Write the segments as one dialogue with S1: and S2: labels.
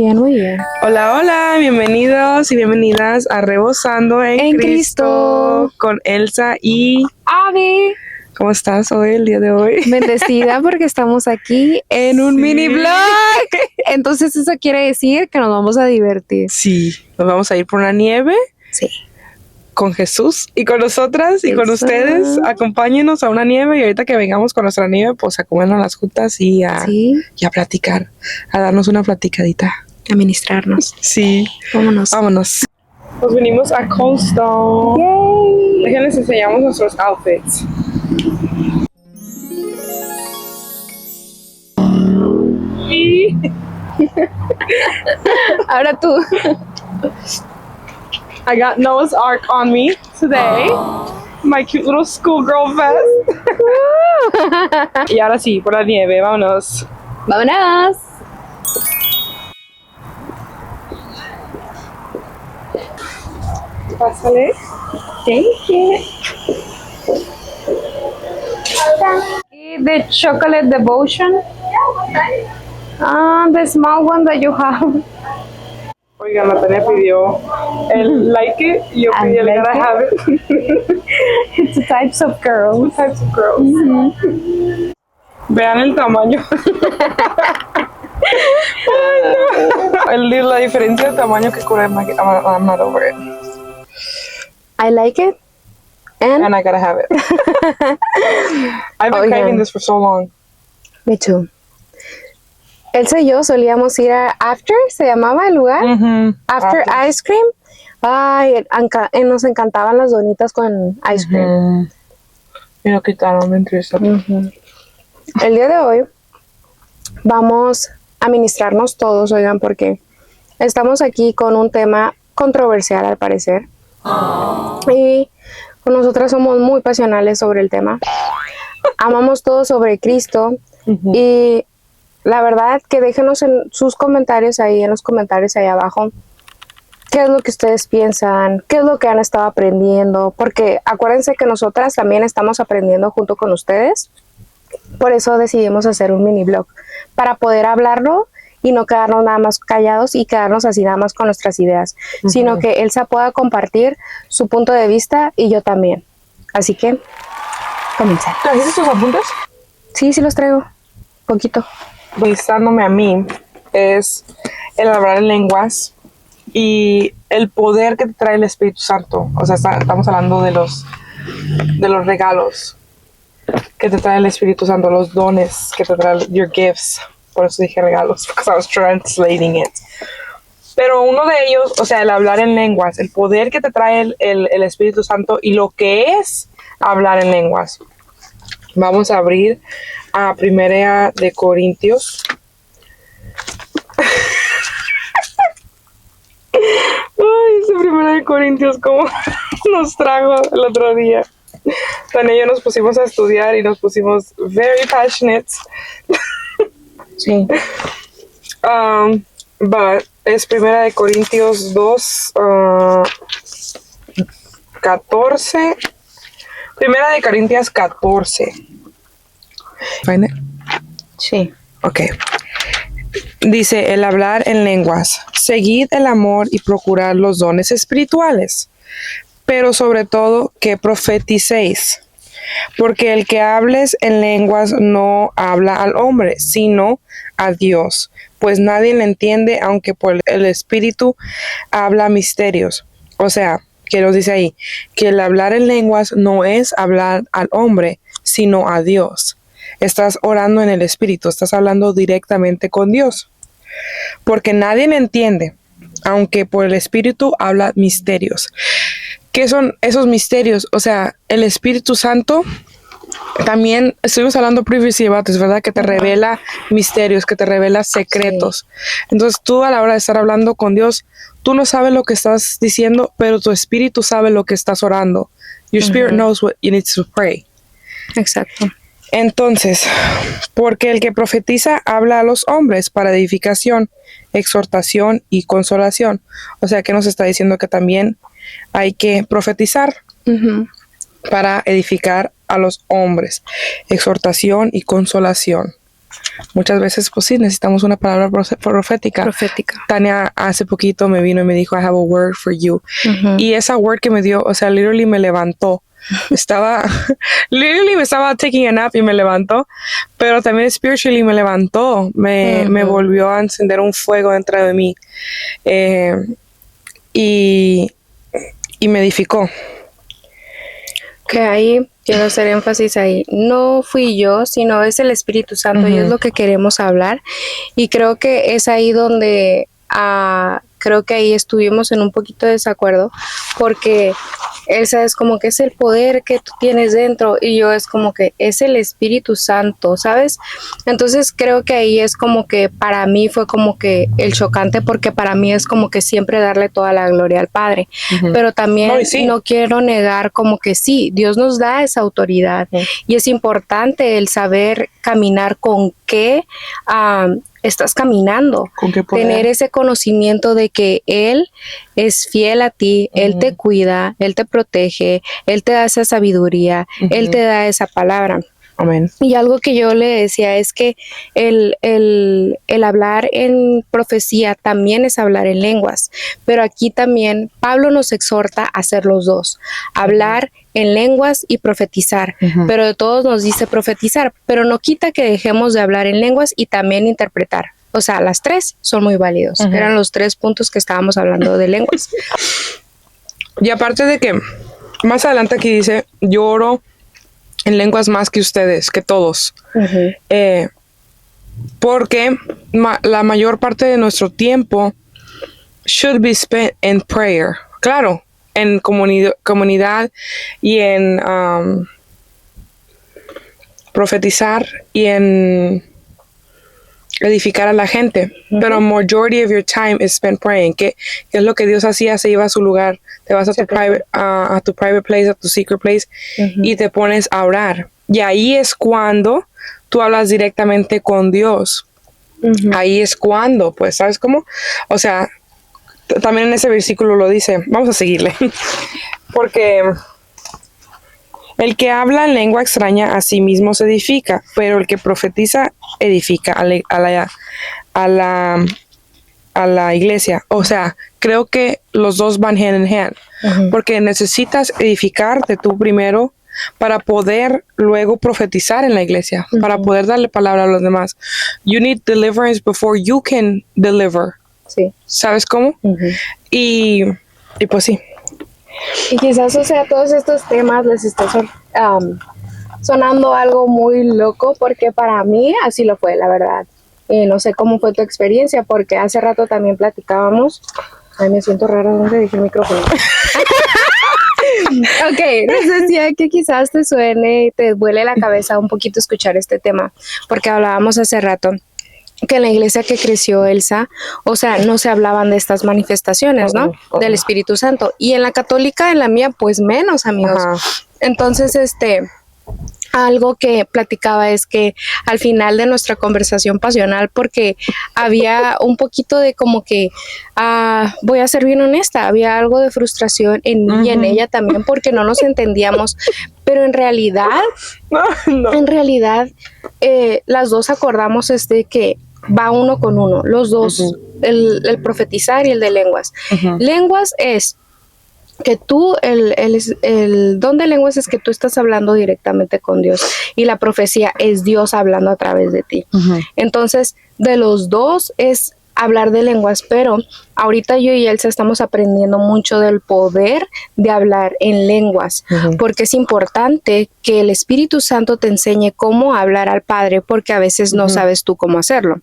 S1: Bien, muy bien.
S2: Hola, hola, bienvenidos y bienvenidas a Rebosando en Cristo con Elsa y
S1: Abby,
S2: ¿cómo estás hoy, el día de hoy?
S1: bendecida porque estamos aquí en un
S2: Sí.
S1: mini vlog. Entonces eso quiere decir que nos vamos a divertir.
S2: Sí, nos vamos a ir por la nieve
S1: Sí.
S2: con Jesús y con nosotras y con
S1: Eso.
S2: ustedes. Acompáñenos a una nieve y ahorita que vengamos con nuestra nieve, pues a comernos las juntas y a platicar, a darnos una platicadita.
S1: A ministrarnos.
S2: Sí,
S1: Vámonos.
S2: vámonos. Nos venimos a Coldstone.
S1: Yay.
S2: Déjenles enseñamos nuestros outfits. Y
S1: Ahora tú.
S2: I got Noah's Ark on me today. My cute little schoolgirl vest. Y ahora sí, por la nieve, vámonos.
S1: Vámonos.
S2: Pásale.
S1: Thank you. The chocolate devotion. The small one that you have.
S2: Oiga, Natalia pidió el like it y yo pedí el
S1: like
S2: gotta
S1: it.
S2: have it.
S1: It's the types of girls.
S2: Types of girls. Vean el tamaño. Ay, no. La diferencia de tamaño que con el I'm not over it.
S1: I like it.
S2: And I gotta have it. I've been craving this for so long.
S1: Me too. Elsa y yo solíamos ir a After, se llamaba el lugar. After Ice Cream. Ay, nos encantaban las donitas con ice cream.
S2: Y lo quitaron, me interesa.
S1: El día de hoy vamos a ministrarnos todos, oigan, porque estamos aquí con un tema controversial al parecer. Y nosotras somos muy pasionales sobre el tema. Amamos todo sobre Cristo. Y la verdad que déjenos en sus comentarios ahí, en los comentarios ahí abajo, qué es lo que ustedes piensan, qué es lo que han estado aprendiendo, porque acuérdense que nosotras también estamos aprendiendo junto con ustedes. Por eso decidimos hacer un mini blog, para poder hablarlo y no quedarnos nada más callados y quedarnos así nada más con nuestras ideas, sino que Elsa pueda compartir su punto de vista y yo también. Así que, comenzar.
S2: ¿Trajiste tus apuntes?
S1: Sí, sí los traigo, poquito.
S2: Pensándome a mí, es el hablar en lenguas y el poder que te trae el Espíritu Santo. O sea, estamos hablando de los regalos que te trae el Espíritu Santo, los dones que te trae, your gifts. Por eso dije regalos, because I was translating it. Pero uno de ellos, o sea, el hablar en lenguas, el poder que te trae el Espíritu Santo y lo que es hablar en lenguas. Vamos a abrir a 1 de Corintios. Ay, ese 1 de Corintios como nos trajo el otro día. Tania y yo nos pusimos a estudiar y nos pusimos very passionate.
S1: Sí.
S2: But es 1 de Corintios 2, 14. 1 de Corintios 14. Find it?
S1: Sí.
S2: Ok. Dice, el hablar en lenguas. Seguid el amor y procurad los dones espirituales, pero sobre todo que profeticéis. Porque el que hables en lenguas no habla al hombre, sino a Dios, pues nadie le entiende, aunque por el Espíritu habla misterios. O sea, que nos dice ahí, que el hablar en lenguas no es hablar al hombre, sino a Dios. Estás orando en el Espíritu, estás hablando directamente con Dios. Porque nadie le entiende, aunque por el Espíritu habla misterios. ¿Qué son esos misterios? O sea, el Espíritu Santo, también estuvimos hablando previously about this, ¿verdad? Que te revela misterios, que te revela secretos. Sí. Entonces tú a la hora de estar hablando con Dios, tú no sabes lo que estás diciendo, pero tu espíritu sabe lo que estás orando. Your spirit knows what you need to pray.
S1: Exacto.
S2: Entonces, porque el que profetiza habla a los hombres para edificación, exhortación y consolación. O sea, que nos está diciendo que también hay que profetizar para edificar a los hombres, exhortación y consolación. muchas veces, pues sí, necesitamos una palabra profética. Tania hace poquito me vino y me dijo, I have a word for you. Y esa word que me dio, o sea, literally me levantó. Literally me estaba taking a nap y me levantó, pero también spiritually me levantó, me volvió a encender un fuego dentro de mí, y me edificó.
S1: Que ahí quiero hacer énfasis ahí. No fui yo, sino es el Espíritu Santo y es lo que queremos hablar. Y creo que es ahí donde creo que ahí estuvimos en un poquito de desacuerdo, porque esa es como que es el poder que tú tienes dentro y yo es como que es el Espíritu Santo, ¿sabes? Entonces creo que ahí es como que para mí fue como que el chocante, porque para mí es como que siempre darle toda la gloria al Padre, pero también no quiero negar como que sí, Dios nos da esa autoridad y es importante el saber caminar con qué estás caminando, tener ese conocimiento de que Él es fiel a ti, Él te cuida, Él te protege, Él te da esa sabiduría, Él te da esa palabra.
S2: Amén.
S1: Y algo que yo le decía es que el hablar en profecía también es hablar en lenguas, pero aquí también Pablo nos exhorta a hacer los dos, hablar en lenguas y profetizar, pero de todos nos dice profetizar, pero no quita que dejemos de hablar en lenguas y también interpretar. O sea, las tres son muy válidos. Eran los 3 puntos que estábamos hablando de lenguas.
S2: Y aparte de que más adelante aquí dice, yo oro en lenguas más que ustedes, que todos. Porque la mayor parte de nuestro tiempo should be spent in prayer. Claro, en comunidad y en profetizar y en edificar a la gente, pero majority of your time is spent praying, que es lo que Dios hacía, se iba a su lugar, te vas a tu private place, a tu secret place, y te pones a orar, y ahí es cuando tú hablas directamente con Dios, ahí es cuando, pues, ¿sabes cómo? O sea, también en ese versículo lo dice, vamos a seguirle, porque el que habla en lengua extraña a sí mismo se edifica, pero el que profetiza edifica a la iglesia. O sea, creo que los dos van hand in hand, porque necesitas edificarte tú primero para poder luego profetizar en la iglesia, para poder darle palabra a los demás. You need deliverance before you can deliver.
S1: Sí.
S2: ¿Sabes cómo? Y pues sí.
S1: Y quizás, o sea, todos estos temas les está sonando algo muy loco, porque para mí así lo fue, la verdad. No sé cómo fue tu experiencia, porque hace rato también platicábamos. Ay, me siento rara, ¿dónde dejé el micrófono? Ok, les decía que quizás te suene y te vuele la cabeza un poquito escuchar este tema, porque hablábamos hace rato que en la iglesia que creció Elsa, o sea, no se hablaban de estas manifestaciones, ¿no? Del Espíritu Santo. Y en la católica, en la mía, pues menos, amigos. Entonces, algo que platicaba es que al final de nuestra conversación pasional, porque había un poquito de como que, voy a ser bien honesta, había algo de frustración en mí y en ella también, porque no nos entendíamos, pero en realidad, las dos acordamos que va uno con uno, los dos, el profetizar y el de lenguas. Lenguas es que tú, el don de lenguas es que tú estás hablando directamente con Dios, y la profecía es Dios hablando a través de ti. Entonces, de los dos es hablar de lenguas, pero ahorita yo y Elsa estamos aprendiendo mucho del poder de hablar en lenguas, porque es importante que el Espíritu Santo te enseñe cómo hablar al Padre, porque a veces no sabes tú cómo hacerlo.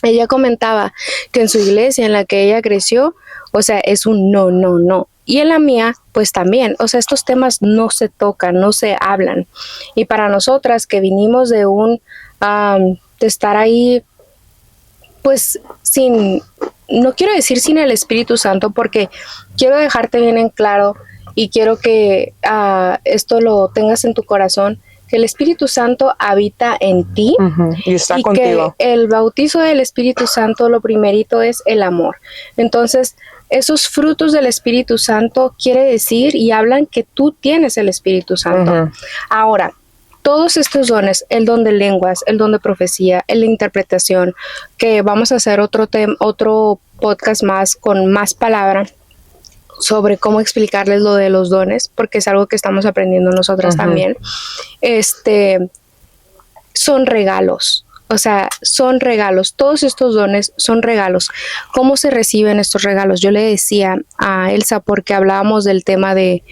S1: Ella comentaba que en su iglesia en la que ella creció, o sea, es un no, no, no. Y en la mía, pues también, o sea, estos temas no se tocan, no se hablan. Y para nosotras que vinimos de de estar ahí, pues no quiero decir sin el Espíritu Santo, porque quiero dejarte bien en claro y quiero que esto lo tengas en tu corazón, que el Espíritu Santo habita en ti
S2: y está contigo.
S1: Que el bautizo del Espíritu Santo, lo primerito es el amor. Entonces, esos frutos del Espíritu Santo quiere decir y hablan que tú tienes el Espíritu Santo. Ahora, todos estos dones, el don de lenguas, el don de profecía, el de interpretación, que vamos a hacer otro podcast más con más palabra sobre cómo explicarles lo de los dones, porque es algo que estamos aprendiendo nosotras también. Son regalos. O sea, son regalos. Todos estos dones son regalos. ¿Cómo se reciben estos regalos? Yo le decía a Elsa, porque hablábamos del tema de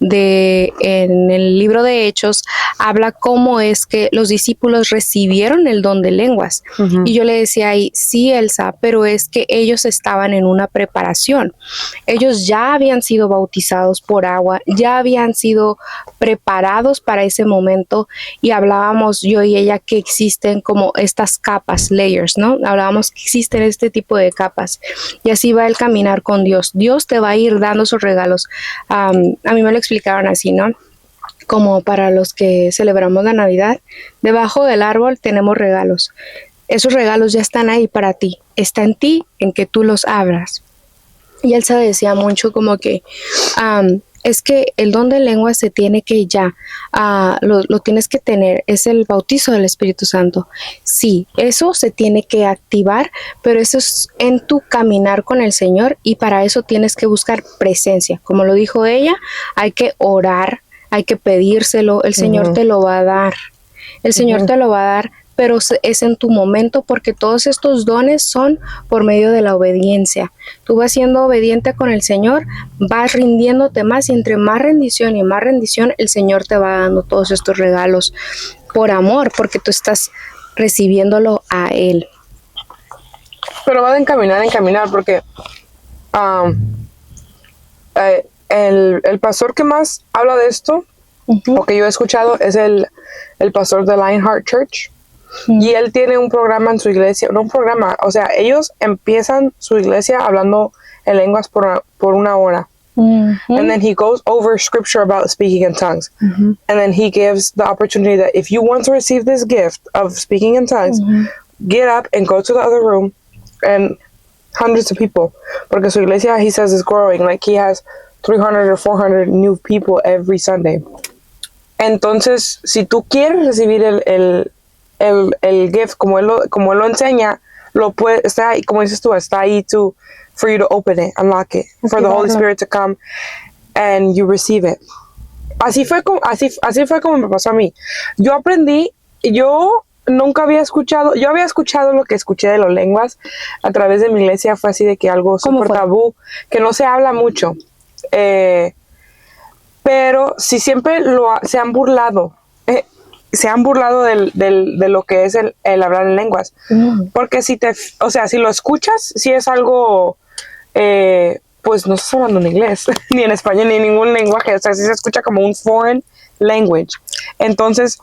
S1: en el libro de Hechos, habla cómo es que los discípulos recibieron el don de lenguas. Y yo le decía ahí, sí, Elsa, pero es que ellos estaban en una preparación. Ellos ya habían sido bautizados por agua, ya habían sido preparados para ese momento, y hablábamos yo y ella que existen como estas capas, layers, ¿no? Hablábamos que existen este tipo de capas, y así va el caminar con Dios. Dios te va a ir dando sus regalos. A mí me lo explicaron así, ¿no? Como para los que celebramos la Navidad, debajo del árbol tenemos regalos. Esos regalos ya están ahí para ti. Está en ti, en que tú los abras. Y Elsa decía mucho como que es que el don de lengua se tiene que lo tienes que tener, es el bautizo del Espíritu Santo. Sí, eso se tiene que activar, pero eso es en tu caminar con el Señor, y para eso tienes que buscar presencia. Como lo dijo ella, hay que orar, hay que pedírselo, el Señor te lo va a dar. El Señor te lo va a dar, pero es en tu momento, porque todos estos dones son por medio de la obediencia. Tú vas siendo obediente con el Señor, vas rindiéndote más, y entre más rendición y más rendición, el Señor te va dando todos estos regalos por amor, porque tú estás recibiéndolo a Él.
S2: Pero va de encaminar, porque el pastor que más habla de esto, o que yo he escuchado, es el pastor de Lionheart Church. Y él tiene un programa en su iglesia, no un programa, o sea, ellos empiezan su iglesia hablando en lenguas por una hora. And then he goes over scripture about speaking in tongues. And then he gives the opportunity that if you want to receive this gift of speaking in tongues, get up and go to the other room, and hundreds of people, porque su iglesia, he says, is growing, like he has 300 or 400 new people every Sunday. Entonces, si tú quieres recibir el gift como él lo enseña, lo puede, está ahí, como dices tú, está ahí for you to open it, unlock it, for the Holy Spirit to come and you receive it. Así fue como me pasó a mí. Yo nunca había escuchado, yo había escuchado lo que escuché de las lenguas a través de mi iglesia, fue así de que algo súper tabú, que no se habla mucho, pero sí siempre se han burlado. Se han burlado de lo que es el hablar en lenguas. Porque si lo escuchas, si es algo, pues no estás hablando en inglés, ni en español, ni en ningún lenguaje. O sea, si se escucha como un foreign language. Entonces,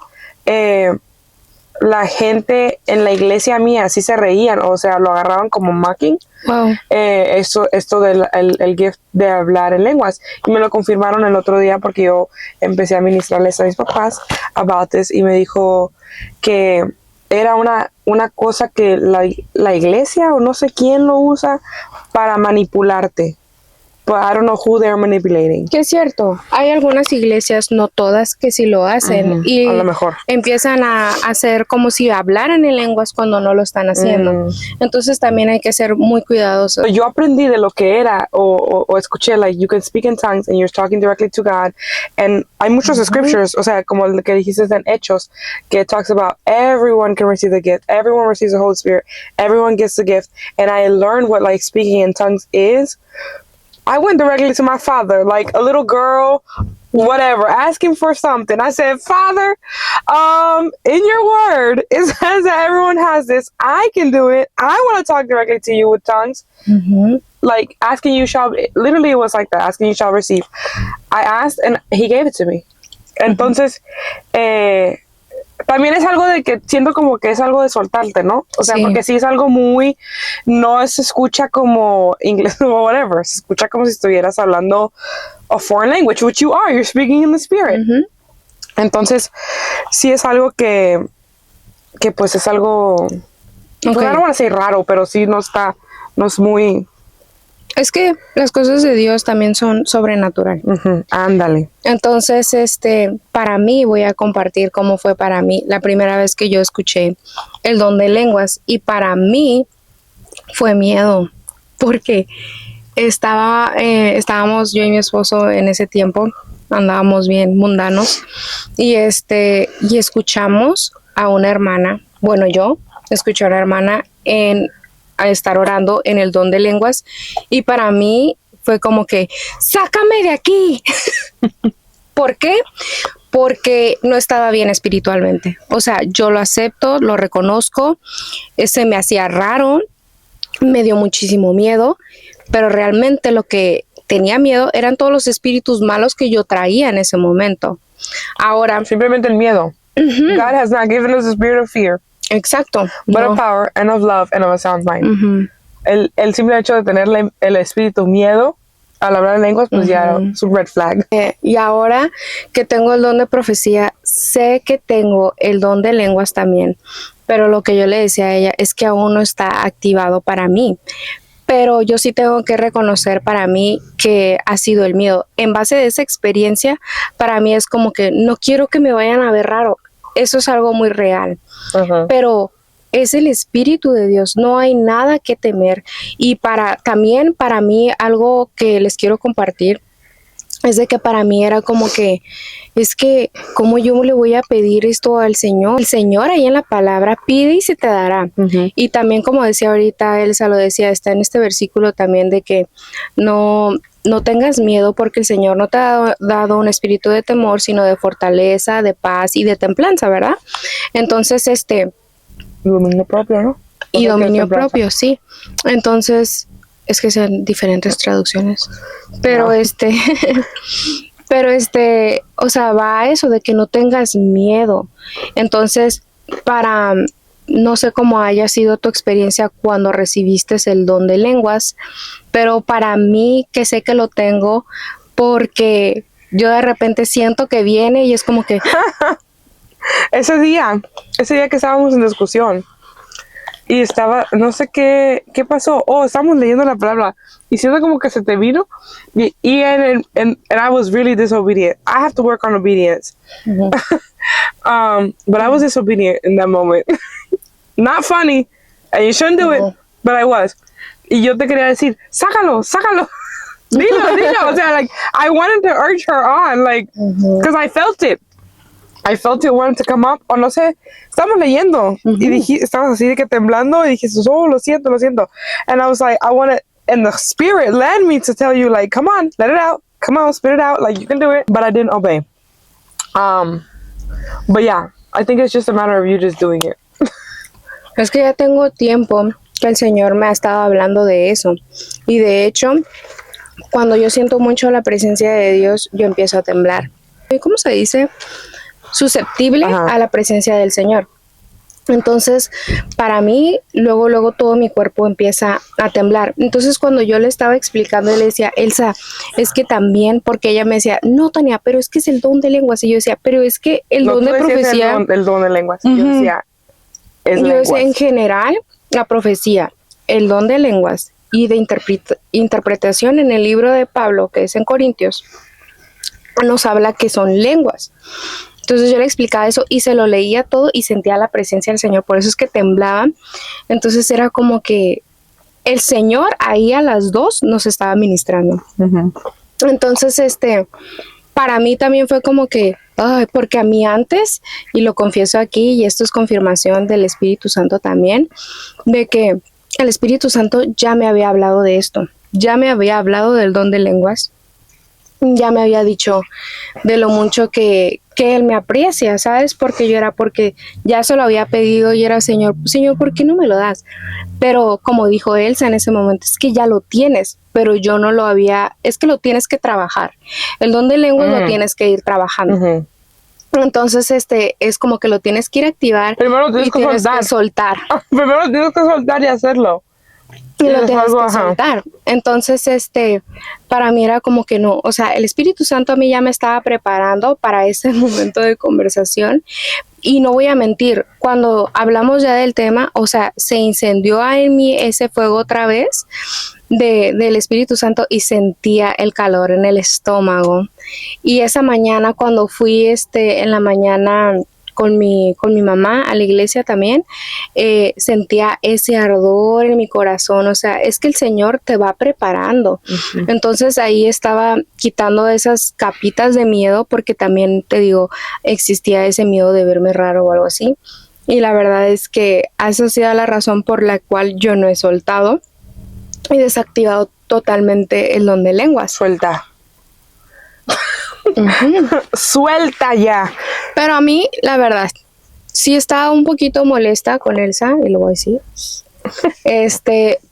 S2: la gente en la iglesia mía sí se reían, o sea, lo agarraban como mocking. Wow. Esto del el gift de hablar en lenguas, y me lo confirmaron el otro día, porque yo empecé a ministrarles a mis papás about this, y me dijo que era una cosa que la iglesia o no sé quién lo usa para manipularte. But I don't know who they're manipulating.
S1: Que es cierto, hay algunas iglesias, no todas, que sí lo hacen, y
S2: a lo mejor
S1: empiezan a hacer como si hablaran en lenguas cuando no lo están haciendo. Entonces también hay que ser muy cuidadosos.
S2: Yo aprendí de lo que era, o escuché, like, you can speak in tongues and you're talking directly to God. And hay muchos scriptures, o sea, como el que dijiste en Hechos, que talks about everyone can receive the gift, everyone receives the Holy Spirit, everyone gets the gift. And I learned what, like, speaking in tongues is. I went directly to my father, like a little girl, whatever, asking for something. I said, Father, in your word, it says that everyone has this. I can do it. I want to talk directly to you with tongues. Like, asking you shall, literally it was like that, asking you shall receive. I asked and he gave it to me. Entonces, también es algo de que siento como que es algo de soltarte, ¿no? O sea, porque sí es algo muy, no se escucha como inglés o whatever, se escucha como si estuvieras hablando a foreign language, which you are, you're speaking in the spirit. Entonces, sí es algo que pues es algo, pues I don't want to say raro, pero sí no es muy...
S1: Es que las cosas de Dios también son sobrenatural.
S2: Ándale.
S1: Entonces, para mí voy a compartir cómo fue para mí la primera vez que yo escuché el don de lenguas. Y para mí fue miedo, porque estábamos yo y mi esposo en ese tiempo, andábamos bien mundanos, y escuchamos a una hermana, bueno, yo escuché a una hermana a estar orando en el don de lenguas, y para mí fue como que, ¡sácame de aquí! ¿Por qué? Porque no estaba bien espiritualmente. O sea, yo lo acepto, lo reconozco, se me hacía raro, me dio muchísimo miedo, pero realmente lo que tenía miedo eran todos los espíritus malos que yo traía en ese momento. Ahora,
S2: simplemente el miedo. God has not given us a spirit of fear.
S1: Exacto.
S2: But of power and of love and of a sound mind. El simple hecho de tener el espíritu miedo al hablar en lenguas, pues ya es un red flag.
S1: Y ahora que tengo el don de profecía, sé que tengo el don de lenguas también. Pero lo que yo le decía a ella es que aún no está activado para mí. Pero yo sí tengo que reconocer para mí que ha sido el miedo. En base de esa experiencia, para mí es como que no quiero que me vayan a ver raro. Eso es algo muy real. Pero es el Espíritu de Dios, no hay nada que temer. Y también para mí algo que les quiero compartir es de que para mí era como que, es que, ¿cómo yo le voy a pedir esto al Señor? El Señor ahí en la palabra pide y se te dará. Y también, como decía ahorita, Elsa lo decía, está en este versículo también de que no tengas miedo porque el Señor no te ha dado un espíritu de temor, sino de fortaleza, de paz y de templanza, ¿verdad? Entonces,
S2: dominio propio, ¿no?
S1: Y dominio propio, sí. Entonces, es que sean diferentes traducciones. Pero o sea, va a eso de que no tengas miedo. Entonces, no sé cómo haya sido tu experiencia cuando recibiste el don de lenguas, pero para mí, que sé que lo tengo, porque yo de repente siento que viene y es como que...
S2: Ese día que estábamos en discusión, y no sé qué pasó. Estábamos leyendo la palabra y siento como que se te vino. And I was really disobedient. I have to work on obedience. But I was disobedient in that moment. Not funny. And you shouldn't do it. But I was. Y yo te quería decir, sácalo. Dilo. O sea, like, I wanted to urge her on, like, because I felt it. I felt it wanted to come up, o no sé, estábamos leyendo, y estábamos así de que temblando, y dije, lo siento, and I was like, I want to, and the Spirit led me to tell you, like, come on, let it out, come on, spit it out, like, you can do it, but I didn't obey. But yeah, I think it's just a matter of you just doing it.
S1: Es que ya tengo tiempo que el Señor me ha estado hablando de eso, y de hecho, cuando yo siento mucho la presencia de Dios, yo empiezo a temblar. ¿Cómo se dice? Susceptible a la presencia del Señor. Entonces, para mí, luego todo mi cuerpo empieza a temblar. Entonces, cuando yo le estaba explicando, le decía, Elsa, es que también, porque ella me decía, no, Tania, pero es que es el don de lenguas. Y yo decía, pero es que el don de profecía...
S2: El don de lenguas. Yo decía,
S1: en general, la profecía, el don de lenguas y de interpretación en el libro de Pablo, que es en Corintios, nos habla que son lenguas. Entonces yo le explicaba eso y se lo leía todo y sentía la presencia del Señor, por eso es que temblaba. Entonces era como que el Señor ahí a las dos nos estaba ministrando. Entonces, para mí también fue como que, porque a mí antes, y lo confieso aquí, y esto es confirmación del Espíritu Santo también, de que el Espíritu Santo ya me había hablado de esto, ya me había hablado del don de lenguas, ya me había dicho de lo mucho que Él me aprecia, ¿sabes? Porque ya se lo había pedido y era, Señor, ¿por qué no me lo das? Pero como dijo Elsa en ese momento, es que ya lo tienes, pero yo no lo había, es que lo tienes que trabajar. El don de lenguas lo tienes que ir trabajando. Entonces, es como que lo tienes que ir a activar.
S2: Primero lo tienes
S1: que soltar.
S2: Primero lo tienes que soltar y hacerlo.
S1: Y lo tienes que soltar. Entonces, para mí era como que no, o sea, el Espíritu Santo a mí ya me estaba preparando para ese momento de conversación. Y no voy a mentir, cuando hablamos ya del tema, o sea, se incendió en mí ese fuego otra vez. del Espíritu Santo y sentía el calor en el estómago. Y esa mañana cuando fui en la mañana con mi mamá a la iglesia también, sentía ese ardor en mi corazón. O sea, es que el Señor te va preparando. Entonces ahí estaba quitando esas capitas de miedo, porque también te digo, existía ese miedo de verme raro o algo así. Y la verdad es que esa ha sido la razón por la cual yo no he soltado y desactivado totalmente el don de lenguas.
S2: Suelta. Suelta ya.
S1: Pero a mí, la verdad, sí estaba un poquito molesta con Elsa, y lo voy a decir,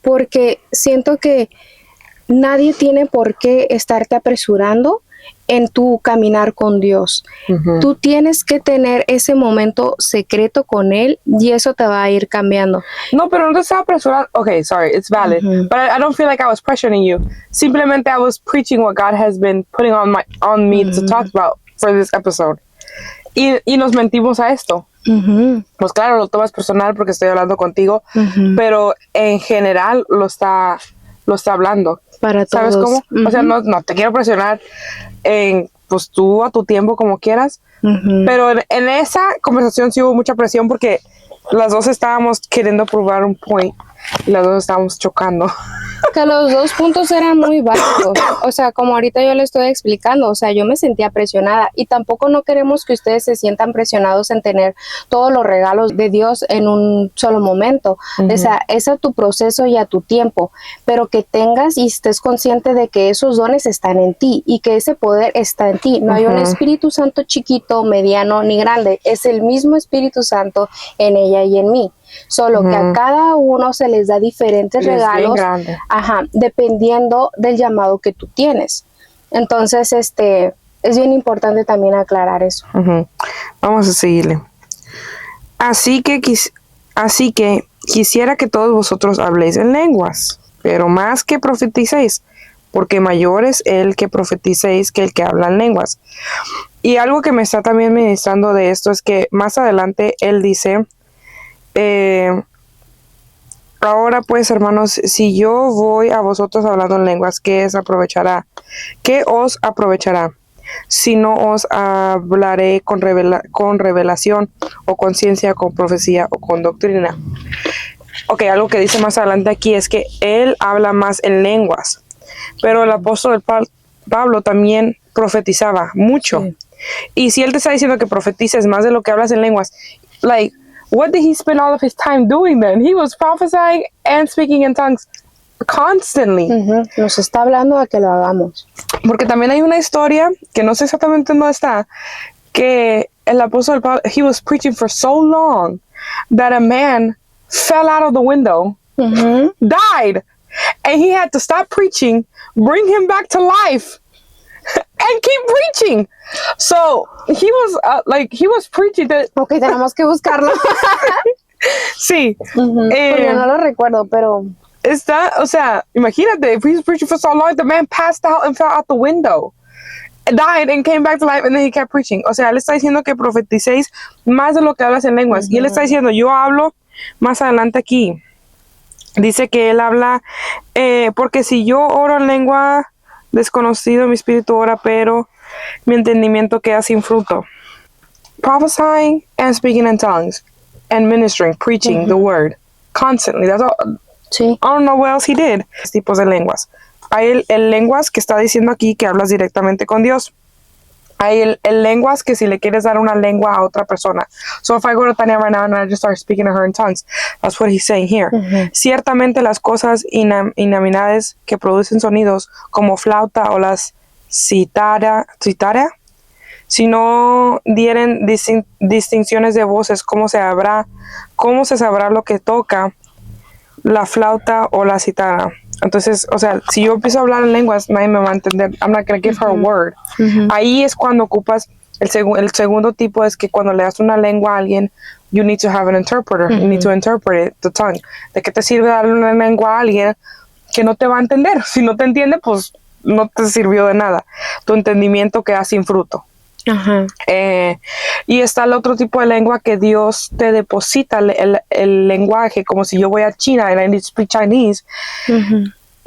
S1: porque siento que nadie tiene por qué estarte apresurando en tu caminar con Dios. Tú tienes que tener ese momento secreto con Él y eso te va a ir cambiando.
S2: No, pero no te estaba apresurando. Okay, sorry, it's valid. But I don't feel like I was pressuring you. Simplemente I was preaching what God has been putting on me to talk about for this episode. Y nos mentimos a esto. Pues claro, lo tomas personal porque estoy hablando contigo, pero en general lo está hablando.
S1: Para todos.
S2: ¿Sabes cómo? O sea, no te quiero presionar en, pues tú a tu tiempo como quieras, pero en esa conversación sí hubo mucha presión porque las dos estábamos queriendo probar un point y las dos estábamos chocando.
S1: Que los dos puntos eran muy básicos. O sea, como ahorita yo le estoy explicando, o sea, yo me sentía presionada y tampoco no queremos que ustedes se sientan presionados en tener todos los regalos de Dios en un solo momento. O sea, es a tu proceso y a tu tiempo, pero que tengas y estés consciente de que esos dones están en ti y que ese poder está en ti. No hay un Espíritu Santo chiquito, mediano ni grande. Es el mismo Espíritu Santo en ella y en mí. Solo que a cada uno se les da diferentes regalos, dependiendo del llamado que tú tienes. Entonces, es bien importante también aclarar eso.
S2: Vamos a seguirle. Así que quisiera que todos vosotros habléis en lenguas, pero más que profeticéis, porque mayor es el que profeticéis que el que habla en lenguas. Y algo que me está también ministrando de esto es que más adelante él dice... ahora pues, hermanos, si yo voy a vosotros hablando en lenguas, ¿qué os aprovechará? Si no os hablaré con revelación o con ciencia, con profecía o con doctrina. Ok, algo que dice más adelante aquí es que él habla más en lenguas, pero el apóstol Pablo también profetizaba mucho. Sí. Y si él te está diciendo que profetices más de lo que hablas en lenguas, what did he spend all of his time doing then? He was prophesying and speaking in tongues constantly.
S1: Nos está hablando a que lo hagamos.
S2: Porque también hay una historia que no sé exactamente dónde está, que el apóstol Pablo, he was preaching for so long that a man fell out of the window, died, and he had to stop preaching, bring him back to life, and keep preaching. So he was preaching that.
S1: Okay, tenemos que buscarlo.
S2: Sí.
S1: Yo no lo recuerdo, pero
S2: está, o sea, imagínate, if he was preaching for so long, the man passed out and fell out the window, died and came back to life, and then he kept preaching. O sea, él está diciendo que profeticéis más de lo que hablas en lenguas. Y él está diciendo, yo hablo más adelante aquí. Dice que él habla, porque si yo oro en lengua desconocido, mi espíritu ora, pero mi entendimiento queda sin fruto. Prophesying and speaking in tongues and ministering, preaching the word constantly. That's all.
S1: Sí.
S2: I don't know what else he did. Tipos de lenguas. Hay el lenguas que está diciendo aquí que hablas directamente con Dios. Hay el lenguas que si le quieres dar una lengua a otra persona. So if I go to Tanya right now and I just start speaking to her in tongues, that's what he's saying here. Ciertamente las cosas inanimadas que producen sonidos como flauta o las citara, si no dieren distinciones de voces, ¿cómo se sabrá lo que toca la flauta o la citara? Entonces, o sea, si yo empiezo a hablar en lenguas, nadie me va a entender. I'm not going to give her a word. Ahí es cuando ocupas, el segundo tipo es que cuando le das una lengua a alguien, you need to have an interpreter. You need to interpret the tongue. ¿De qué te sirve darle una lengua a alguien que no te va a entender? Si no te entiende, pues no te sirvió de nada. Tu entendimiento queda sin fruto. Y está el otro tipo de lengua que Dios te deposita el lenguaje, como si yo voy a China and I need to speak Chinese,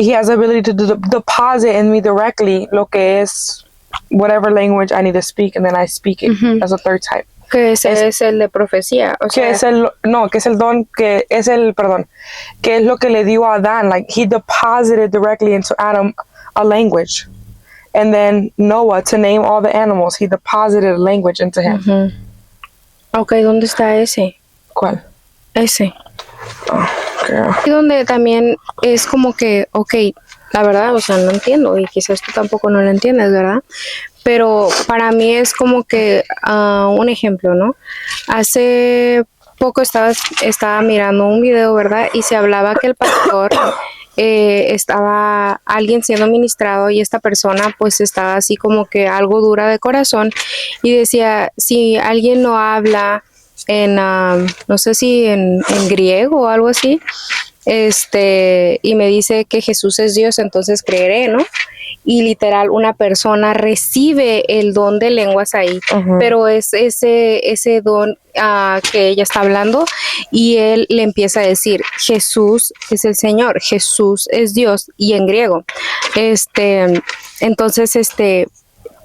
S2: he has the ability to deposit in me directly lo que es whatever language I need to speak, and then I speak it. That's a third type.
S1: Que ese es el de profecía. O sea,
S2: que es el don, que es lo que le dio a Adán. Like, he deposited directly into Adam a language. And then Noah, to name all the animals, he deposited a language into him.
S1: Ok, ¿dónde está ese?
S2: ¿Cuál?
S1: Ese.
S2: Oh, girl.
S1: Y donde también es como que, ok, la verdad, o sea, no entiendo, y quizás tú tampoco no lo entiendes, ¿verdad? Pero para mí es como que un ejemplo, ¿no? Hace poco estaba mirando un video, ¿verdad? Y se hablaba que el pastor estaba alguien siendo ministrado y esta persona pues estaba así como que algo dura de corazón y decía, si alguien no habla en, no sé si en griego o algo así, y me dice que Jesús es Dios, entonces creeré, ¿no? Y literal una persona recibe el don de lenguas ahí, pero es ese don que ella está hablando y él le empieza a decir, Jesús es el Señor, Jesús es Dios, y en griego. Entonces,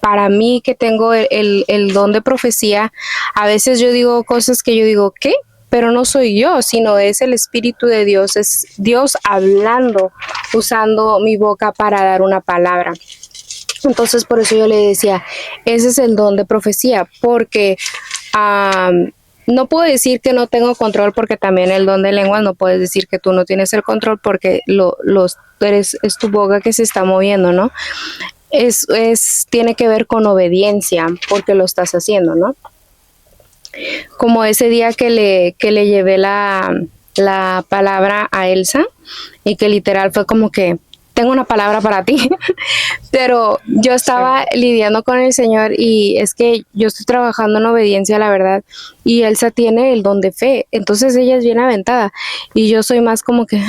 S1: para mí que tengo el don de profecía, a veces yo digo cosas que yo digo, ¿qué? Pero no soy yo, sino es el Espíritu de Dios, es Dios hablando, usando mi boca para dar una palabra. Entonces por eso yo le decía, ese es el don de profecía, porque no puedo decir que no tengo control, porque también el don de lenguas no puedes decir que tú no tienes el control, porque es tu boca que se está moviendo, ¿no? Tiene que ver con obediencia, porque lo estás haciendo, ¿no? Como ese día que le llevé la palabra a Elsa y que literal fue como que tengo una palabra para ti, pero yo estaba lidiando con el Señor y es que yo estoy trabajando en obediencia, la verdad, y Elsa tiene el don de fe, entonces ella es bien aventada y yo soy más como que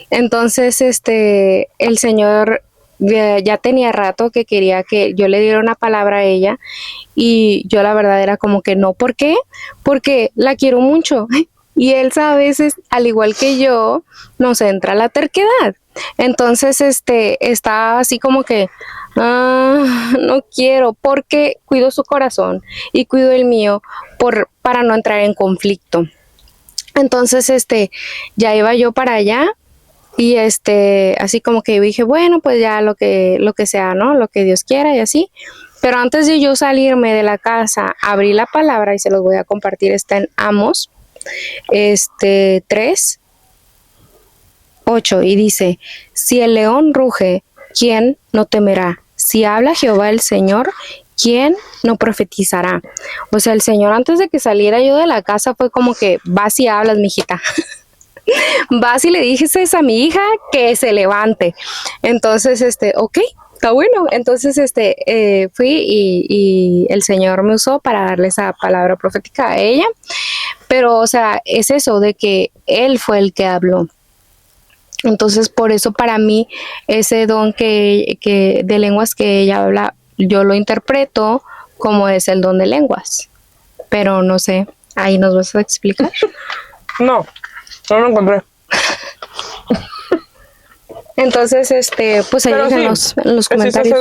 S1: entonces el Señor ya tenía rato que quería que yo le diera una palabra a ella y yo la verdad era como que no. ¿Por qué? Porque la quiero mucho y Elsa a veces, al igual que yo, nos entra la terquedad. Entonces está así como que no quiero, porque cuido su corazón y cuido el mío para no entrar en conflicto. Entonces ya iba yo para allá. Y así como que dije, bueno, pues ya lo que sea, ¿no? Lo que Dios quiera y así. Pero antes de yo salirme de la casa, abrí la palabra y se los voy a compartir. Está en Amos 3:8 y dice, si el león ruge, ¿quién no temerá? Si habla Jehová el Señor, ¿quién no profetizará? O sea, el Señor antes de que saliera yo de la casa fue como que, vas y hablas, mijita. Vas y le dices a mi hija que se levante. Entonces, ok, está bueno. Entonces, fui y el Señor me usó para darle esa palabra profética a ella. Pero, o sea, es eso de que Él fue el que habló. Entonces, por eso para mí, ese don que de lenguas que ella habla, yo lo interpreto como es el don de lenguas. Pero no sé, ahí nos vas a explicar.
S2: No lo encontré.
S1: Entonces, pues ahí en los comentarios.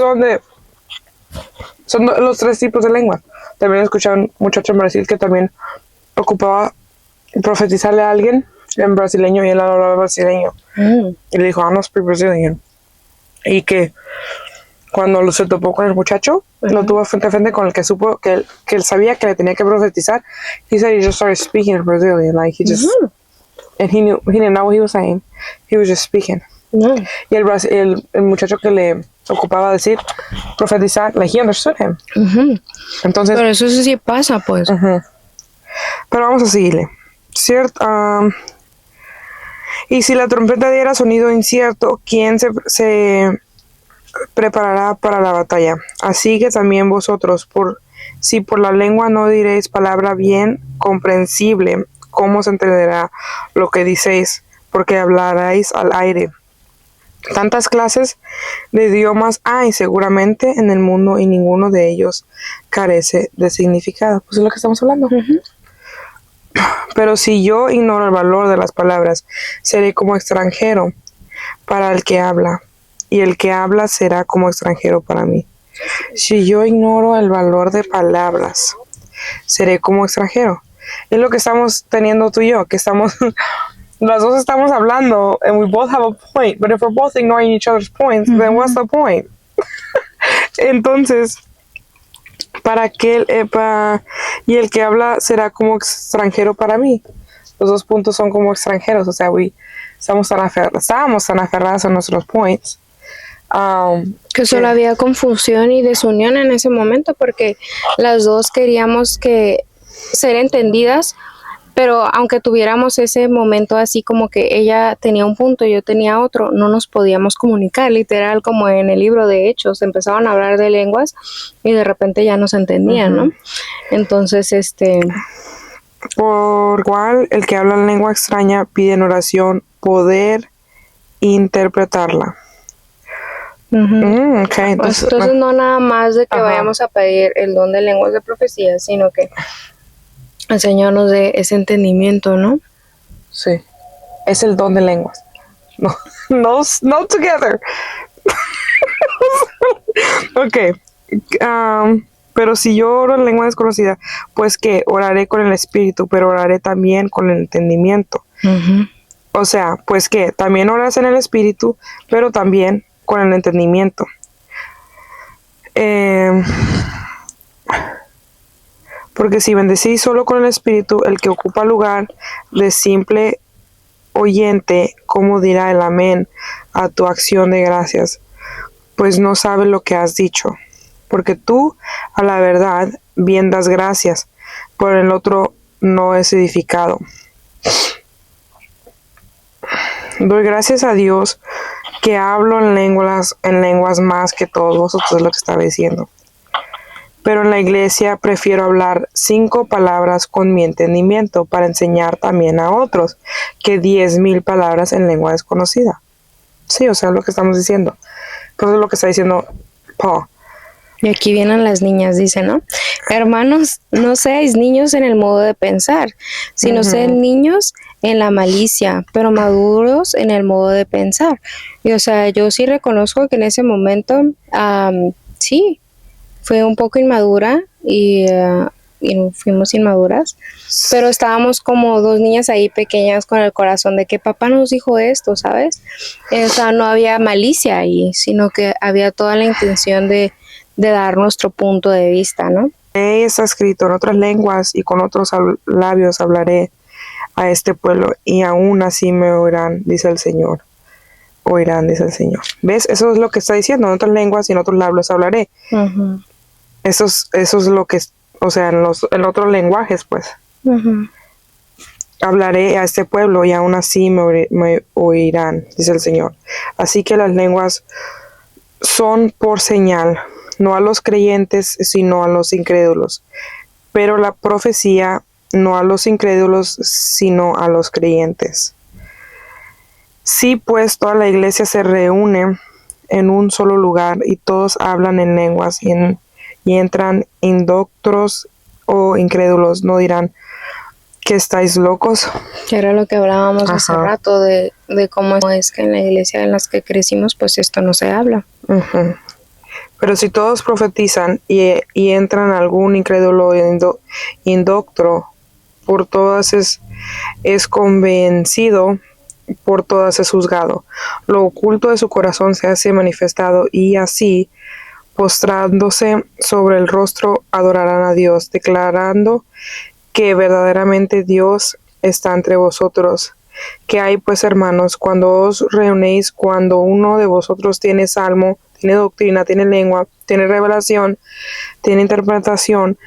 S2: Son los 3 tipos de lengua. También escuché a un muchacho en Brasil que también ocupaba profetizarle a alguien en brasileño y él hablaba brasileño. Y le dijo, I don't speak Brazilian. Y que cuando se topó con el muchacho, lo tuvo frente a frente con el que supo que él sabía que le tenía que profetizar. He said he just started speaking in Brazilian, like he just... And he didn't know what he was saying. He was just speaking. Y el muchacho que le ocupaba decir, profetizar, like he understood him. Entonces,
S1: pero eso sí pasa, pues.
S2: Pero vamos a seguirle. Cierto. Y si la trompeta diera sonido incierto, ¿quién se preparará para la batalla? Así que también vosotros, si por la lengua no diréis palabra bien comprensible, ¿cómo se entenderá lo que dices? Porque hablaréis al aire. Tantas clases de idiomas hay seguramente en el mundo y ninguno de ellos carece de significado. Pues es lo que estamos hablando. Pero si yo ignoro el valor de las palabras, seré como extranjero para el que habla, y el que habla será como extranjero para mí. Si yo ignoro el valor de palabras, seré como extranjero. Es lo que estamos teniendo tú y yo, que estamos, las dos estamos hablando, and we both have a point, but if we're both ignoring each other's points, then what's the point? Entonces, y el que habla será como extranjero para mí. Los dos puntos son como extranjeros, o sea, estábamos tan aferrados a nuestros points.
S1: Que solo había confusión y desunión en ese momento porque las dos queríamos ser entendidas, pero aunque tuviéramos ese momento así como que ella tenía un punto y yo tenía otro, no nos podíamos comunicar, literal como en el libro de Hechos, empezaban a hablar de lenguas y de repente ya no se entendían, ¿no? Entonces,
S2: por cual el que habla en lengua extraña pide en oración poder interpretarla. Okay,
S1: entonces no nada más de que vayamos a pedir el don de lenguas de profecía, sino que el Señor nos dé ese entendimiento, ¿no?
S2: Sí, es el don de lenguas. No together. Okay. Pero si yo oro en lengua desconocida, pues que oraré con el espíritu, pero oraré también con el entendimiento. O sea, pues que también oras en el espíritu, pero también con el entendimiento. Porque si bendecís solo con el espíritu, el que ocupa lugar de simple oyente, ¿cómo dirá el amén a tu acción de gracias? Pues no sabe lo que has dicho. Porque tú, a la verdad, bien das gracias, pero el otro no es edificado. Doy gracias a Dios que hablo en lenguas más que todos vosotros, es lo que estaba diciendo. Pero en la iglesia prefiero hablar 5 palabras con mi entendimiento para enseñar también a otros que 10,000 palabras en lengua desconocida. Sí, o sea, lo que estamos diciendo. Pues es lo que está diciendo Paul.
S1: Y aquí vienen las niñas, dice, ¿no? Hermanos, no seáis niños en el modo de pensar, sino sed niños en la malicia, pero maduros en el modo de pensar. Y o sea, yo sí reconozco que en ese momento, sí, fue un poco inmadura y fuimos inmaduras, pero estábamos como 2 niñas ahí pequeñas con el corazón de que papá nos dijo esto, ¿sabes? O sea, no había malicia ahí, sino que había toda la intención de dar nuestro punto de vista, ¿no?
S2: Está escrito en otras lenguas y con otros labios hablaré a este pueblo y aún así me oirán, dice el Señor. Oirán, dice el Señor. ¿Ves? Eso es lo que está diciendo. En otras lenguas y en otros labios hablaré. Eso es lo que, o sea, en otros lenguajes, pues. Hablaré a este pueblo y aún así me oirán, dice el Señor. Así que las lenguas son por señal, no a los creyentes, sino a los incrédulos. Pero la profecía no a los incrédulos, sino a los creyentes. Sí, pues toda la iglesia se reúne en un solo lugar y todos hablan en lenguas y entran indoctos o incrédulos, no dirán que estáis locos.
S1: Que era lo que hablábamos hace rato de cómo es que en la iglesia en las que crecimos, pues esto no se habla.
S2: Pero si todos profetizan y entran algún incrédulo indocto, por todas es convencido, por todas es juzgado. Lo oculto de su corazón se hace manifestado y así, postrándose sobre el rostro, adorarán a Dios, declarando que verdaderamente Dios está entre vosotros. ¿Qué hay pues, hermanos, cuando os reunéis, cuando uno de vosotros tiene salmo, tiene doctrina, tiene lengua, tiene revelación, tiene interpretación,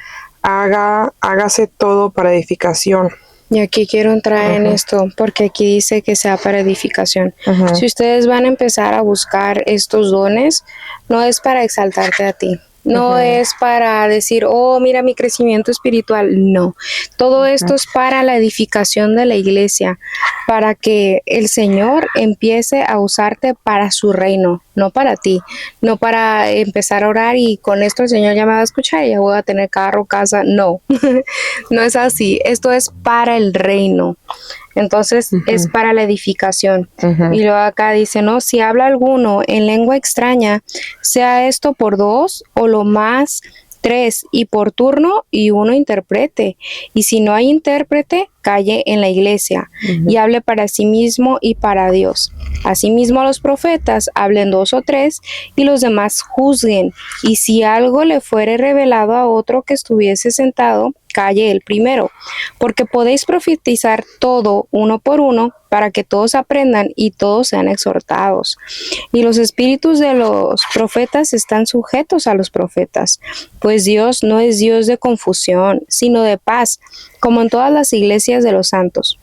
S2: hágase todo para edificación?
S1: Y aquí quiero entrar en esto, porque aquí dice que sea para edificación. Si ustedes van a empezar a buscar estos dones, no es para exaltarte a ti. No es para decir, oh, mira mi crecimiento espiritual. No, todo esto es para la edificación de la iglesia, para que el Señor empiece a usarte para su reino, no para ti, no para empezar a orar y con esto el Señor ya me va a escuchar y ya voy a tener carro, casa. No, no es así. Esto es para el reino. Entonces es para la edificación. Y luego acá dice, ¿no? Si habla alguno en lengua extraña, sea esto por 2 o lo más 3, y por turno y uno interprete. Y si no hay intérprete, calle en la iglesia y hable para sí mismo y para Dios. Asimismo, los profetas hablen 2 o 3 y los demás juzguen. Y si algo le fuere revelado a otro que estuviese sentado, calle el primero, porque podéis profetizar todo uno por uno, para que todos aprendan y todos sean exhortados. Y los espíritus de los profetas están sujetos a los profetas, pues Dios no es Dios de confusión, sino de paz, como en todas las iglesias de los santos.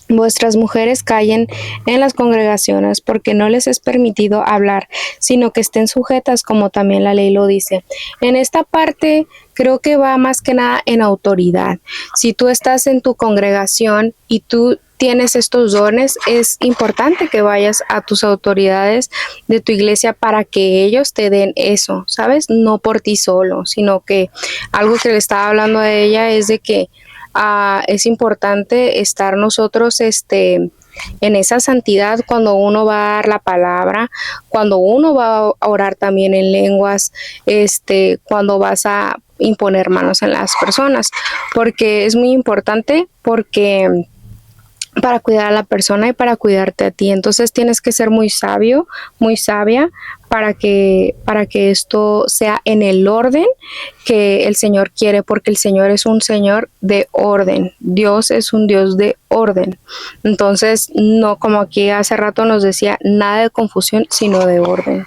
S1: Vuestras mujeres callen en las congregaciones, porque no les es permitido hablar, sino que estén sujetas, como también la ley lo dice. En esta parte creo que va más que nada en autoridad. Si tú estás en tu congregación y tú tienes estos dones, es importante que vayas a tus autoridades de tu iglesia para que ellos te den eso, ¿sabes? No por ti solo, sino que algo que le estaba hablando a ella es de que es importante estar nosotros en esa santidad cuando uno va a dar la palabra, cuando uno va a orar también en lenguas, cuando vas a imponer manos en las personas, porque es muy importante, porque para cuidar a la persona y para cuidarte a ti. Entonces tienes que ser muy sabio, muy sabia para que esto sea en el orden que el Señor quiere, porque el Señor es un Señor de orden. Dios es un Dios de orden. Entonces, no como aquí hace rato nos decía, nada de confusión, sino de orden.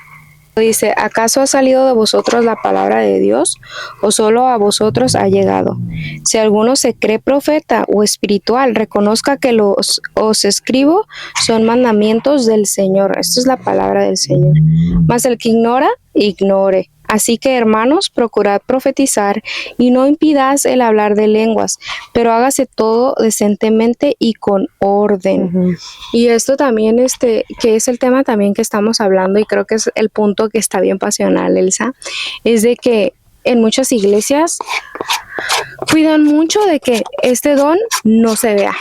S1: Dice, ¿acaso ha salido de vosotros la palabra de Dios o solo a vosotros ha llegado? Si alguno se cree profeta o espiritual, reconozca que los os escribo son mandamientos del Señor. Esto es la palabra del Señor. Mas el que ignora, ignore. Así que, hermanos, procurad profetizar y no impidáis el hablar de lenguas, pero hágase todo decentemente y con orden. Y esto también, que es el tema también que estamos hablando, y creo que es el punto que está bien pasional, Elsa, es de que en muchas iglesias cuidan mucho de que este don no se vea.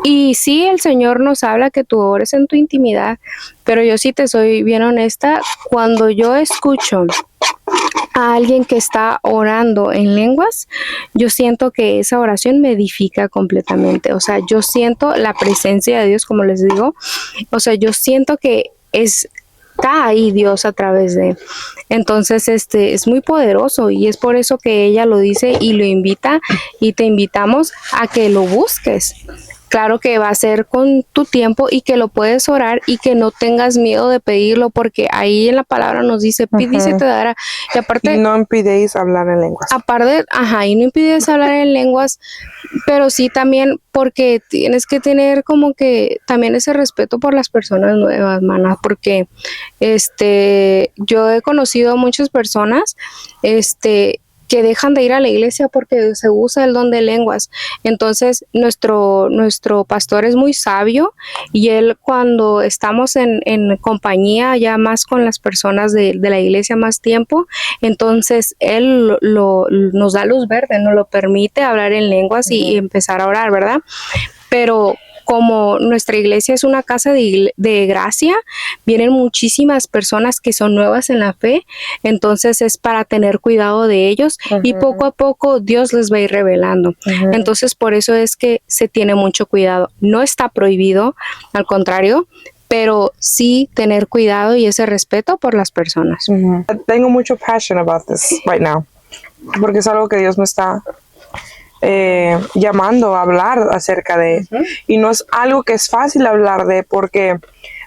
S1: Y sí, el Señor nos habla que tú ores en tu intimidad, pero yo sí te soy bien honesta, cuando yo escucho a alguien que está orando en lenguas, yo siento que esa oración me edifica completamente. O sea, yo siento la presencia de Dios, como les digo. O sea, yo siento que está ahí Dios a través de. Entonces, es muy poderoso, y es por eso que ella lo dice y lo invita, y te invitamos a que lo busques. Claro que va a ser con tu tiempo y que lo puedes orar y que no tengas miedo de pedirlo, porque ahí en la palabra nos dice, pide y se te dará. Y aparte,
S2: no impidéis hablar en lenguas.
S1: Aparte, y no impides hablar en lenguas, pero sí también porque tienes que tener como que también ese respeto por las personas nuevas, mana, porque yo he conocido muchas personas, que dejan de ir a la iglesia porque se usa el don de lenguas. Entonces, nuestro pastor es muy sabio, y él, cuando estamos en compañía ya más con las personas de la iglesia más tiempo, entonces él nos da luz verde, nos lo permite hablar en lenguas y empezar a orar, ¿verdad? Pero como nuestra iglesia es una casa de gracia, vienen muchísimas personas que son nuevas en la fe, entonces es para tener cuidado de ellos, y poco a poco Dios les va a ir revelando. Entonces, por eso es que se tiene mucho cuidado. No está prohibido, al contrario, pero sí tener cuidado y ese respeto por las personas.
S2: Tengo mucho passion about this right now, porque es algo que Dios me está llamando a hablar acerca de, y no es algo que es fácil hablar de, porque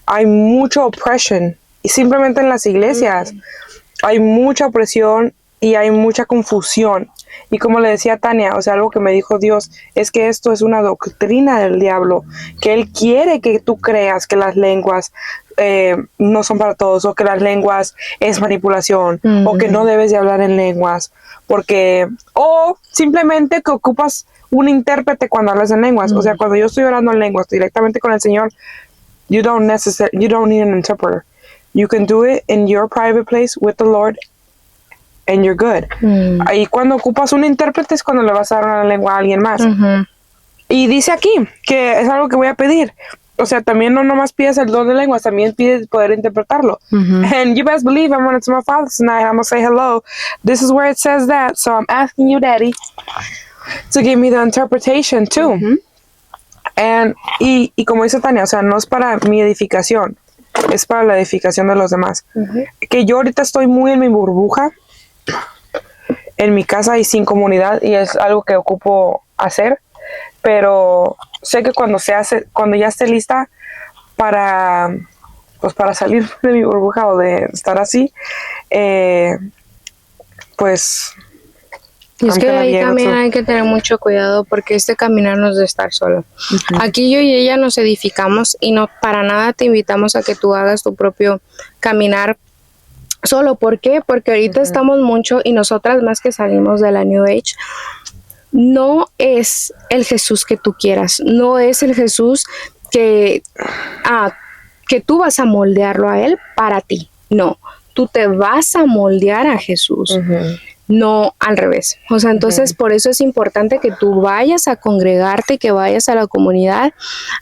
S2: hay mucha opresión, y simplemente en las iglesias hay mucha opresión y hay mucha confusión. Y como le decía Tania, o sea, algo que me dijo Dios es que esto es una doctrina del diablo, que él quiere que tú creas que las lenguas no son para todos, o que las lenguas es manipulación, o que no debes de hablar en lenguas, o simplemente que ocupas un intérprete cuando hablas en lenguas. O sea, cuando yo estoy orando en lenguas directamente con el Señor, you don't need an interpreter. You can do it in your private place with the Lord, and you're good. Ahí cuando ocupas un intérprete es cuando le vas a dar una lengua a alguien más. Y dice aquí que es algo que voy a pedir. O sea, también no nomás pides el don de lenguas, también pides poder interpretarlo. And you best believe I'm running to my father tonight. I'm going to say hello. This is where it says that. So I'm asking you, Daddy, to give me the interpretation too. Y como dice Tania, o sea, no es para mi edificación, es para la edificación de los demás. Que yo ahorita estoy muy en mi burbuja, en mi casa y sin comunidad, y es algo que ocupo hacer, pero sé que cuando ya esté lista para salir de mi burbuja o de estar así, pues...
S1: Y es que ahí también hay que tener mucho cuidado porque este caminar no es de estar solo. Aquí yo y ella nos edificamos y no para nada te invitamos a que tú hagas tu propio caminar solo. ¿Por qué? Porque ahorita estamos mucho y nosotras más que salimos de la New Age, no es el Jesús que tú quieras, no es el Jesús que tú vas a moldearlo a él para ti. No, tú te vas a moldear a Jesús. No al revés. O sea, entonces por eso es importante que tú vayas a congregarte, que vayas a la comunidad.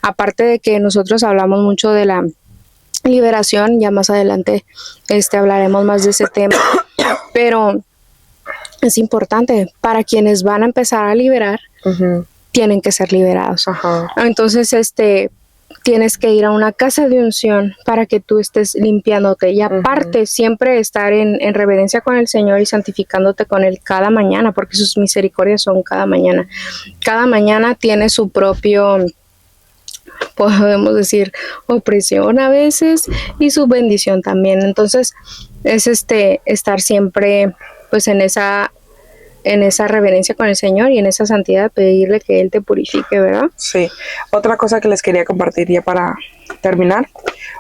S1: Aparte de que nosotros hablamos mucho de la liberación, ya más adelante hablaremos más de ese tema. Pero es importante para quienes van a empezar a liberar, tienen que ser liberados. Entonces, tienes que ir a una casa de unción para que tú estés limpiándote y aparte siempre estar en reverencia con el Señor y santificándote con Él cada mañana, porque sus misericordias son cada mañana. Cada mañana tiene su propio, podemos decir, opresión a veces y su bendición también. Entonces es estar siempre pues en esa reverencia con el Señor y en esa santidad, pedirle que Él te purifique, ¿verdad?
S2: Sí. Otra cosa que les quería compartir ya para terminar,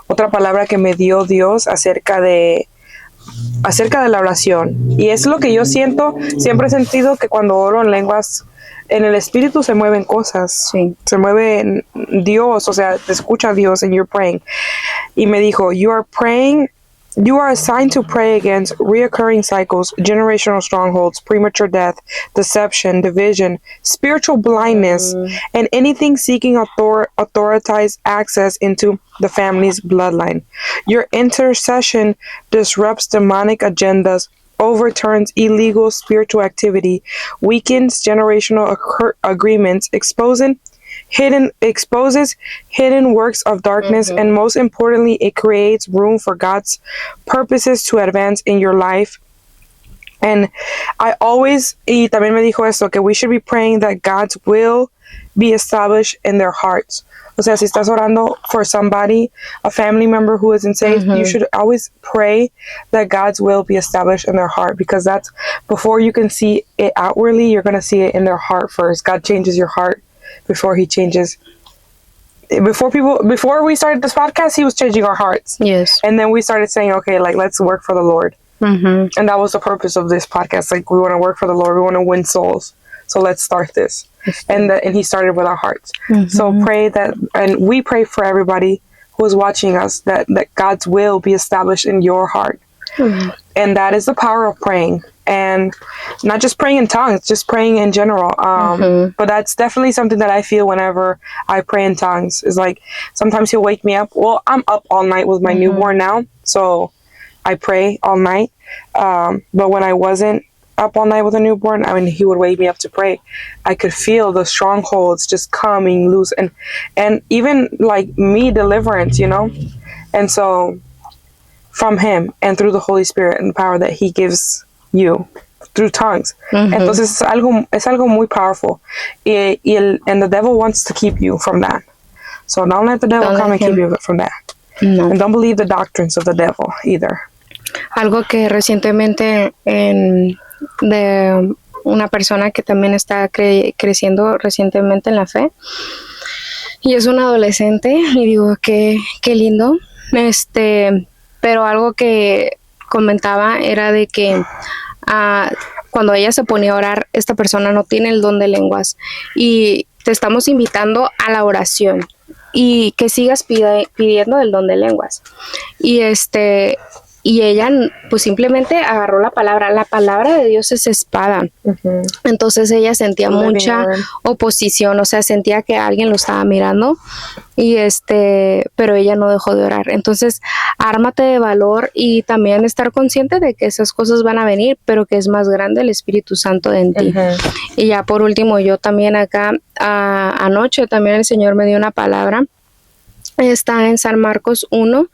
S2: otra palabra que me dio Dios acerca de la oración. Y es lo que yo siento, siempre he sentido que cuando oro en lenguas, en el espíritu se mueven cosas.
S1: Sí.
S2: Se mueve Dios, o sea, te escucha Dios and you're praying. Y me dijo, you are assigned to pray against reoccurring cycles, generational strongholds, premature death, deception, division, spiritual blindness, and anything seeking authorized access into the family's bloodline. Your intercession disrupts demonic agendas, overturns illegal spiritual activity, weakens generational agreements, exposes hidden works of darkness, and most importantly, it creates room for God's purposes to advance in your life. And y también me dijo esto, que we should be praying that God's will be established in their hearts. O sea, si estás orando for somebody, a family member who isn't saved, you should always pray that God's will be established in their heart, because that's, before you can see it outwardly, you're going to see it in their heart first. God changes your heart before he changes. Before we started this podcast, he was changing our hearts.
S1: Yes.
S2: And then we started saying, okay, like, let's work for the Lord. And that was the purpose of this podcast. Like, we want to work for the Lord. We want to win souls. So let's start this. And he started with our hearts. So pray that, and we pray for everybody who is watching us, that God's will be established in your heart. And that is the power of praying. And not just praying in tongues, just praying in general. But that's definitely something that I feel whenever I pray in tongues. Is like, sometimes he'll wake me up. Well, I'm up all night with my newborn now, so I pray all night. But when I wasn't up all night with a newborn, I mean, he would wake me up to pray. I could feel the strongholds just coming loose, and even like me, deliverance, you know. And so from him and through the Holy Spirit and the power that he gives you through tongues. Entonces es algo muy powerful. And the devil wants to keep you from that. So don't let the devil come and keep you from that.
S1: No.
S2: And don't believe the doctrines of the devil either.
S1: Algo que recientemente de una persona que también está creciendo recientemente en la fe, y es un adolescente, y digo que qué lindo, pero algo que comentaba era de que cuando ella se ponía a orar, esta persona no tiene el don de lenguas, y te estamos invitando a la oración y que sigas pidiendo el don de lenguas. Y y ella pues simplemente agarró la palabra de Dios es espada. Entonces ella sentía mucha oposición, o sea, sentía que alguien lo estaba mirando y pero ella no dejó de orar. Entonces, ármate de valor y también estar consciente de que esas cosas van a venir, pero que es más grande el Espíritu Santo en ti. Y ya por último, yo también acá anoche también el Señor me dio una palabra. Está en San Marcos 1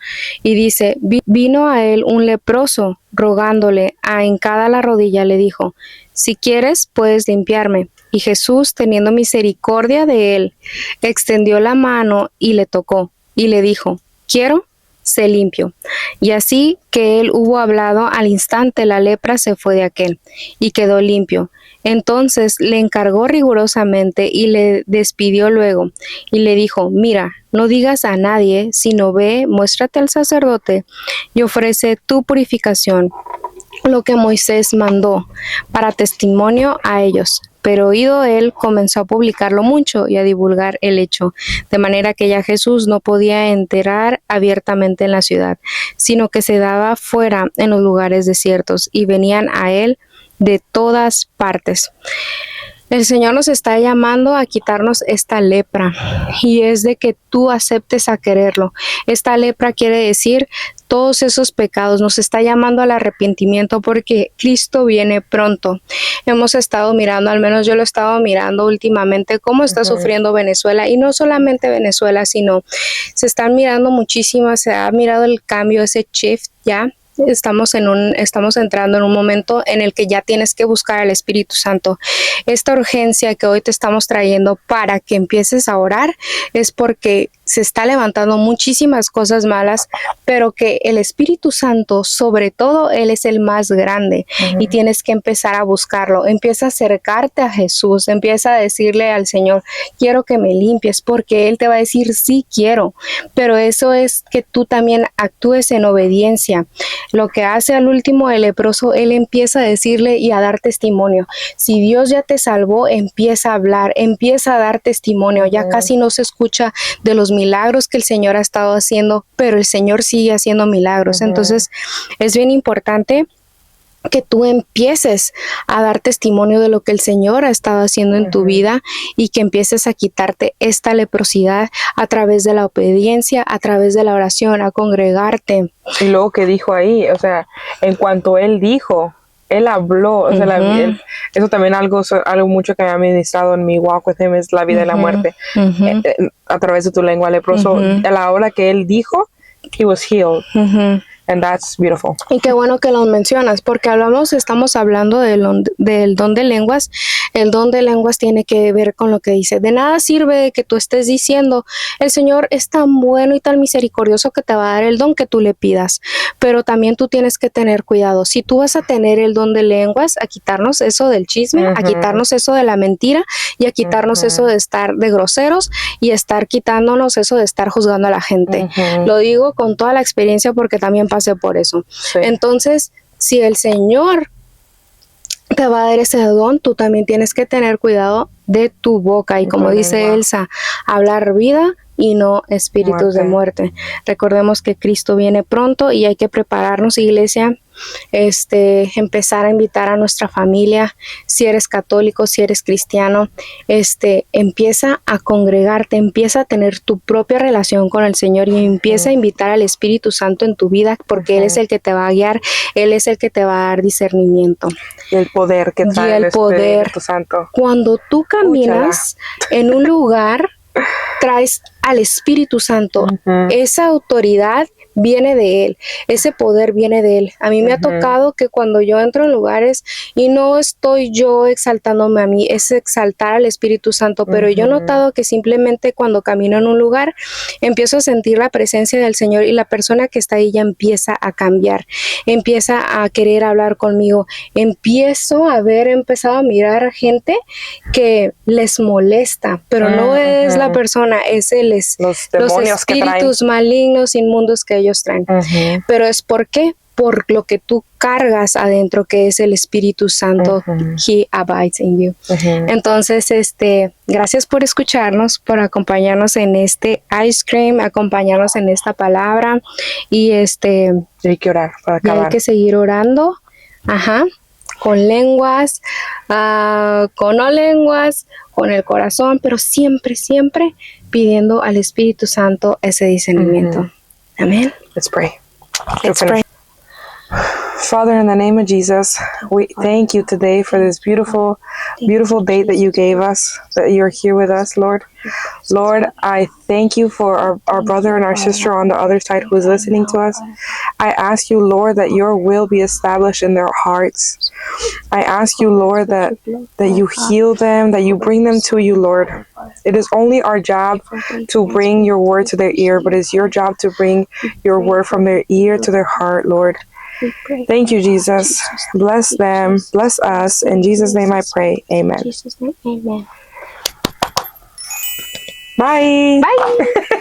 S1: y dice, vino a él un leproso rogándole, hincada la rodilla, le dijo, si quieres puedes limpiarme. Y Jesús, teniendo misericordia de él, extendió la mano y le tocó y le dijo, quiero, sé limpio. Y así que él hubo hablado, al instante la lepra se fue de aquel y quedó limpio. Entonces le encargó rigurosamente y le despidió luego y le dijo, mira, no digas a nadie, sino ve, muéstrate al sacerdote y ofrece tu purificación, lo que Moisés mandó, para testimonio a ellos. Pero oído él, comenzó a publicarlo mucho y a divulgar el hecho, de manera que ya Jesús no podía entrar abiertamente en la ciudad, sino que se daba fuera en los lugares desiertos y venían a él de todas partes. El Señor nos está llamando a quitarnos esta lepra y es de que tú aceptes a quererlo. Esta lepra quiere decir todos esos pecados, nos está llamando al arrepentimiento porque Cristo viene pronto. Hemos estado mirando, al menos yo lo he estado mirando últimamente, cómo está sufriendo Venezuela y no solamente Venezuela, sino se están mirando muchísimas, se ha mirado el cambio, ese shift ya. Estamos entrando en un momento en el que ya tienes que buscar al Espíritu Santo. Esta urgencia que hoy te estamos trayendo para que empieces a orar es porque se está levantando muchísimas cosas malas, pero que el Espíritu Santo, sobre todo, Él es el más grande y tienes que empezar a buscarlo. Empieza a acercarte a Jesús, empieza a decirle al Señor, quiero que me limpies, porque Él te va a decir, sí quiero, pero eso es que tú también actúes en obediencia. Lo que hace al último el leproso, él empieza a decirle y a dar testimonio. Si Dios ya te salvó, empieza a hablar, empieza a dar testimonio. Ya casi no se escucha de los milagros que el Señor ha estado haciendo, pero el Señor sigue haciendo milagros. Entonces, es bien importante que tú empieces a dar testimonio de lo que el Señor ha estado haciendo en tu vida y que empieces a quitarte esta leprosidad a través de la obediencia, a través de la oración, a congregarte.
S2: Y luego que dijo ahí, o sea, en cuanto él dijo, él habló, o sea, eso también algo mucho que me ha ministrado en mi walk with him es la vida y la muerte, a través de tu lengua, leproso, a la hora que él dijo, he was healed. And that's beautiful.
S1: Y qué bueno que lo mencionas, porque estamos hablando del don de lenguas. El don de lenguas tiene que ver con lo que dice. De nada sirve que tú estés diciendo, el Señor es tan bueno y tan misericordioso que te va a dar el don que tú le pidas. Pero también tú tienes que tener cuidado. Si tú vas a tener el don de lenguas, a quitarnos eso del chisme, a quitarnos eso de la mentira y a quitarnos eso de estar de groseros y estar quitándonos eso de estar juzgando a la gente. Lo digo con toda la experiencia porque también pasé por eso. Sí. Entonces, si el Señor te va a dar ese don, tú también tienes que tener cuidado de tu boca y como dice Elsa, hablar vida y no espíritus de muerte. Recordemos que Cristo viene pronto y hay que prepararnos, iglesia, empezar a invitar a nuestra familia, si eres católico, si eres cristiano, empieza a congregarte, empieza a tener tu propia relación con el Señor y empieza a invitar al Espíritu Santo en tu vida porque Él es el que te va a guiar, Él es el que te va a dar discernimiento.
S2: Y el poder que trae el Espíritu Santo.
S1: Cuando tú caminas en un lugar, traes al Espíritu Santo, esa autoridad viene de Él, ese poder viene de Él. A mí me ha tocado que cuando yo entro en lugares y no estoy yo exaltándome a mí, es exaltar al Espíritu Santo, pero yo he notado que simplemente cuando camino en un lugar empiezo a sentir la presencia del Señor y la persona que está ahí ya empieza a cambiar, empieza a querer hablar conmigo, empiezo a empezado a mirar gente que les molesta, pero no es la persona, es los espíritus malignos, inmundos que ellos traen. Pero es ¿por qué? por lo que tú cargas adentro, que es el Espíritu Santo. He abides in you. Entonces, gracias por escucharnos, por acompañarnos en este ice cream, acompañarnos en esta palabra, y
S2: hay que orar para
S1: y hay
S2: acabar.
S1: que seguir orando, con lenguas, con no lenguas, con el corazón, pero siempre, siempre pidiendo al Espíritu Santo ese discernimiento. Amén.
S2: Let's pray.
S1: Let's pray.
S2: Father, in the name of Jesus, we thank you today for this beautiful, beautiful date that you gave us, that you're here with us, Lord. Lord, I thank you for our brother and our sister on the other side who is listening to us. I ask you, Lord, that your will be established in their hearts. I ask you, Lord, that you heal them, that you bring them to you, Lord. It is only our job to bring your word to their ear, but it's your job to bring your word from their ear to their heart, Lord. Thank you, Jesus. Bless them. Bless us. In Jesus' name I pray. Amen.
S1: Jesus' name, amen.
S2: Bye.
S1: Bye.